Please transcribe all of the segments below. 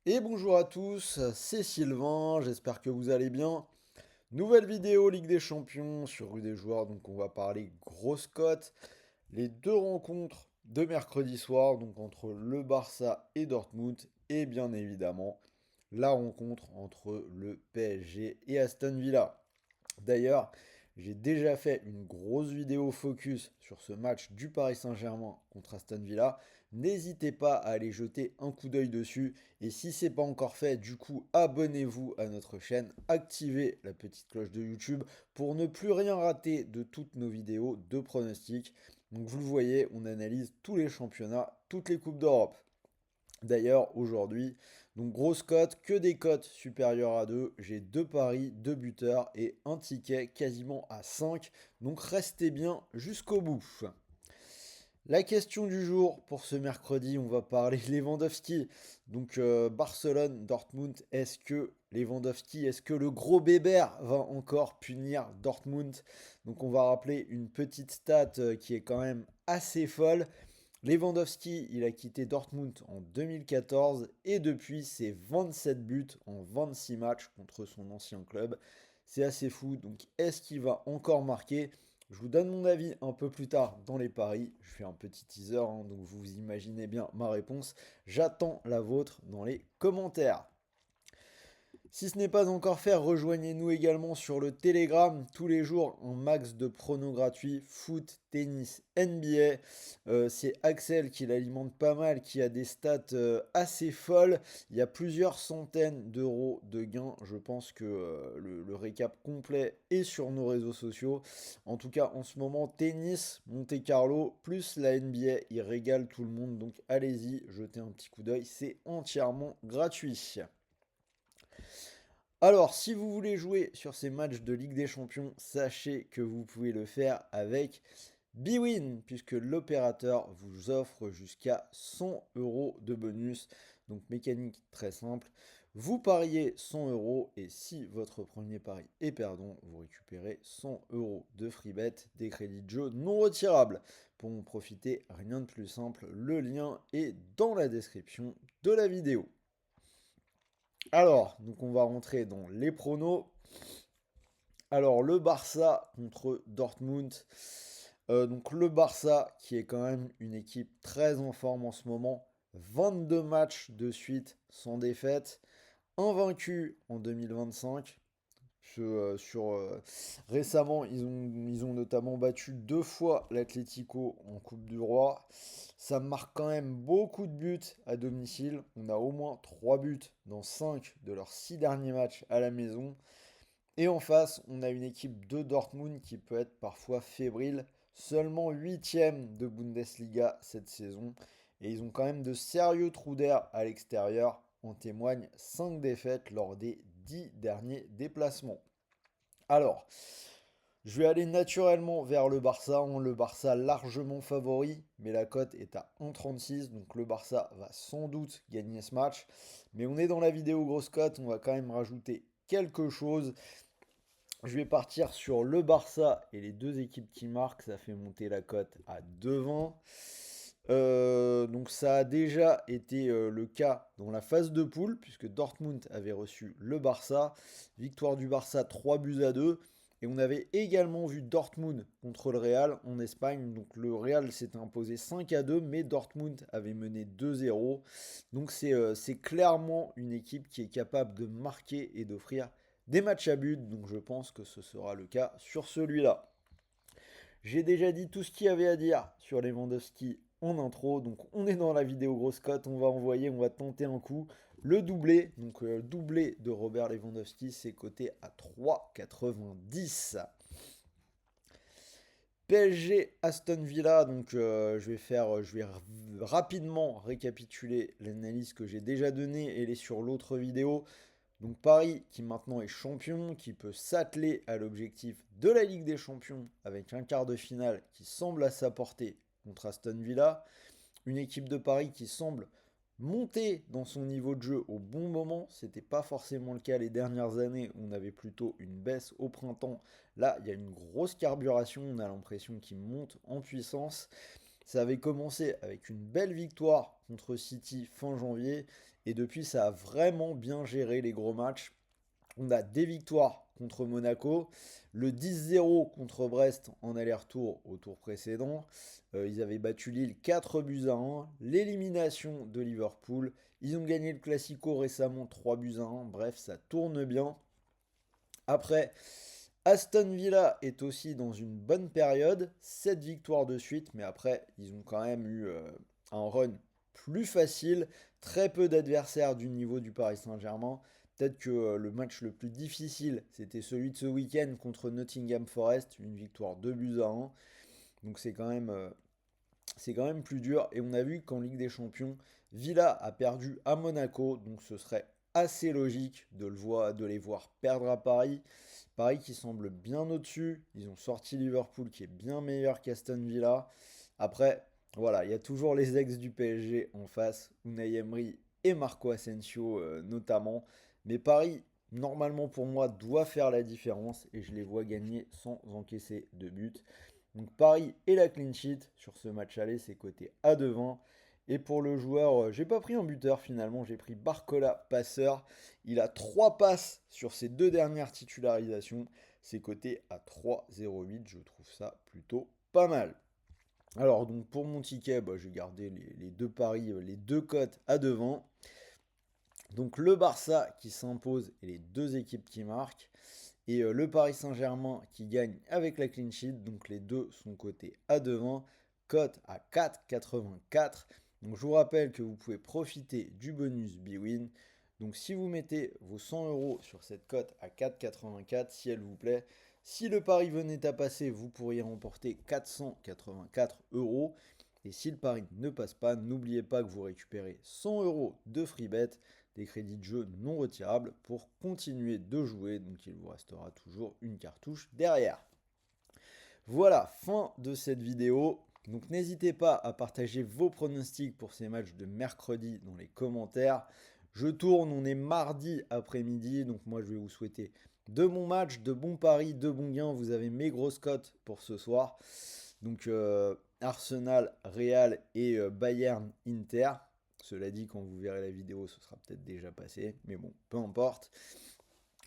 Et bonjour à tous, c'est Sylvain, j'espère que vous allez bien. Nouvelle vidéo Ligue des Champions sur Rue des Joueurs, donc on va parler grosse cote. Les deux rencontres de mercredi soir, donc entre le Barça et Dortmund, et bien évidemment la rencontre entre le PSG et Aston Villa. D'ailleurs, j'ai déjà fait une grosse vidéo focus sur ce match du Paris Saint-Germain contre Aston Villa. N'hésitez pas à aller jeter un coup d'œil dessus. Et si ce n'est pas encore fait, du coup, abonnez-vous à notre chaîne, activez la petite cloche de YouTube pour ne plus rien rater de toutes nos vidéos de pronostics. Donc vous le voyez, on analyse tous les championnats, toutes les coupes d'Europe. D'ailleurs, aujourd'hui, donc grosse cote, que des cotes supérieures à 2. J'ai deux paris, deux buteurs et un ticket quasiment à 5. Donc restez bien jusqu'au bout. La question du jour pour ce mercredi, on va parler Lewandowski. Donc Barcelone, Dortmund, est-ce que le gros bébert va encore punir Dortmund? Donc on va rappeler une petite stat qui est quand même assez folle. Lewandowski, il a quitté Dortmund en 2014 et depuis, c'est 27 buts en 26 matchs contre son ancien club. C'est assez fou, donc est-ce qu'il va encore marquer? Je vous donne mon avis un peu plus tard dans les paris. Je fais un petit teaser, hein, donc vous imaginez bien ma réponse. J'attends la vôtre dans les commentaires. Si ce n'est pas encore fait, rejoignez-nous également sur le Telegram. Tous les jours, un max de pronos gratuits. Foot, tennis, NBA. C'est Axel qui l'alimente pas mal, qui a des stats assez folles. Il y a plusieurs centaines d'euros de gains. Je pense que le récap complet est sur nos réseaux sociaux. En tout cas, en ce moment, tennis, Monte Carlo, plus la NBA, il régale tout le monde. Donc allez-y, jetez un petit coup d'œil. C'est entièrement gratuit. Alors, si vous voulez jouer sur ces matchs de Ligue des Champions, sachez que vous pouvez le faire avec Bwin, puisque l'opérateur vous offre jusqu'à 100 euros de bonus. Donc, mécanique très simple. Vous pariez 100 euros et si votre premier pari est perdant, vous récupérez 100 euros de free bet, des crédits de jeu non retirables. Pour en profiter, rien de plus simple, le lien est dans la description de la vidéo. Alors, donc on va rentrer dans les pronos. Alors, le Barça contre Dortmund. Donc, le Barça, qui est quand même une équipe très en forme en ce moment. 22 matchs de suite sans défaite. Invaincu en 2025. Récemment, ils ont notamment battu deux fois l'Atlético en Coupe du Roi. Ça marque quand même beaucoup de buts à domicile. On a au moins 3 buts dans 5 de leurs 6 derniers matchs à la maison. Et en face, on a une équipe de Dortmund qui peut être parfois fébrile. Seulement huitième de Bundesliga cette saison. Et ils ont quand même de sérieux trous d'air à l'extérieur. En témoignent 5 défaites lors des 10 derniers déplacements. Alors, je vais aller naturellement vers le Barça. Le Barça largement favori, mais la cote est à 1,36. Donc le Barça va sans doute gagner ce match. Mais on est dans la vidéo grosse cote, on va quand même rajouter quelque chose. Je vais partir sur le Barça et les deux équipes qui marquent. Ça fait monter la cote à 2,20. Donc ça a déjà été le cas dans la phase de poule, puisque Dortmund avait reçu le Barça. Victoire du Barça 3 buts à 2. Et on avait également vu Dortmund contre le Real en Espagne. Donc le Real s'était imposé 5 à 2, mais Dortmund avait mené 2-0. Donc c'est clairement une équipe qui est capable de marquer et d'offrir des matchs à but. Donc je pense que ce sera le cas sur celui-là. J'ai déjà dit tout ce qu'il y avait à dire sur les Lewandowski en intro, donc on est dans la vidéo grosse cote, on va tenter un coup. Le doublé, donc le doublé de Robert Lewandowski, c'est coté à 3,90. PSG Aston Villa, donc je vais rapidement récapituler l'analyse que j'ai déjà donnée, elle est sur l'autre vidéo. Donc Paris qui maintenant est champion, qui peut s'atteler à l'objectif de la Ligue des Champions avec un quart de finale qui semble à sa portée contre Aston Villa. Une équipe de Paris qui semble monter dans son niveau de jeu au bon moment. C'était pas forcément le cas les dernières années. On avait plutôt une baisse au printemps. Là, il y a une grosse carburation. On a l'impression qu'il monte en puissance. Ça avait commencé avec une belle victoire contre City fin janvier, et depuis ça a vraiment bien géré les gros matchs. On a des victoires contre Monaco, le 10-0 contre Brest en aller-retour au tour précédent. Ils avaient battu Lille 4 buts à 1. L'élimination de Liverpool. Ils ont gagné le Classico récemment 3 buts à 1. Bref, ça tourne bien. Après, Aston Villa est aussi dans une bonne période. 7 victoires de suite, mais après, ils ont quand même eu un run plus facile. Très peu d'adversaires du niveau du Paris Saint-Germain. Peut-être que le match le plus difficile, c'était celui de ce week-end contre Nottingham Forest, une victoire 2 buts à 1. Donc c'est quand même plus dur. Et on a vu qu'en Ligue des Champions, Villa a perdu à Monaco, donc ce serait assez logique de les voir perdre à Paris. Paris qui semble bien au-dessus. Ils ont sorti Liverpool qui est bien meilleur qu'Aston Villa. Après, voilà, il y a toujours les ex du PSG en face, Unai Emery et Marco Asensio notamment. Mais Paris, normalement pour moi, doit faire la différence et je les vois gagner sans encaisser de but. Donc Paris et la clean sheet sur ce match aller, c'est coté à 2,20. Et pour le joueur, j'ai pas pris un buteur finalement, j'ai pris Barcola passeur. Il a 3 passes sur ses 2 dernières titularisations. C'est coté à 3,08. Je trouve ça plutôt pas mal. Alors donc pour mon ticket, j'ai gardé les deux paris, les deux cotes à 2,20. Donc le Barça qui s'impose et les deux équipes qui marquent. Et le Paris Saint-Germain qui gagne avec la clean sheet. Donc les deux sont cotés à 2,20. Cote à 4,84. Donc je vous rappelle que vous pouvez profiter du bonus BWIN. Donc si vous mettez vos 100 euros sur cette cote à 4,84, si elle vous plaît, si le pari venait à passer, vous pourriez remporter 484 euros. Et si le pari ne passe pas, n'oubliez pas que vous récupérez 100 euros de free bet, des crédits de jeu non retirables pour continuer de jouer. Donc il vous restera toujours une cartouche derrière. Voilà, fin de cette vidéo. Donc n'hésitez pas à partager vos pronostics pour ces matchs de mercredi dans les commentaires. Je tourne, on est mardi après-midi, donc moi je vais vous souhaiter de bons matchs, de bons paris, de bons gains. Vous avez mes grosses cotes pour ce soir. Donc Arsenal, Real et Bayern, Inter. Cela dit, quand vous verrez la vidéo, ce sera peut-être déjà passé, mais bon, peu importe.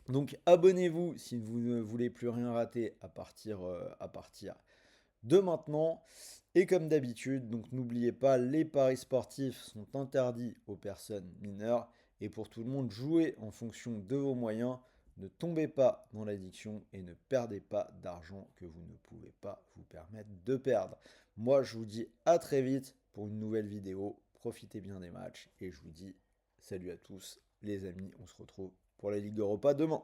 Donc abonnez-vous si vous ne voulez plus rien rater à partir de maintenant. Et comme d'habitude, donc n'oubliez pas, les paris sportifs sont interdits aux personnes mineures. Et pour tout le monde, jouez en fonction de vos moyens. Ne tombez pas dans l'addiction et ne perdez pas d'argent que vous ne pouvez pas vous permettre de perdre. Moi, je vous dis à très vite pour une nouvelle vidéo. Profitez bien des matchs et je vous dis salut à tous les amis. On se retrouve pour la Ligue d'Europa demain.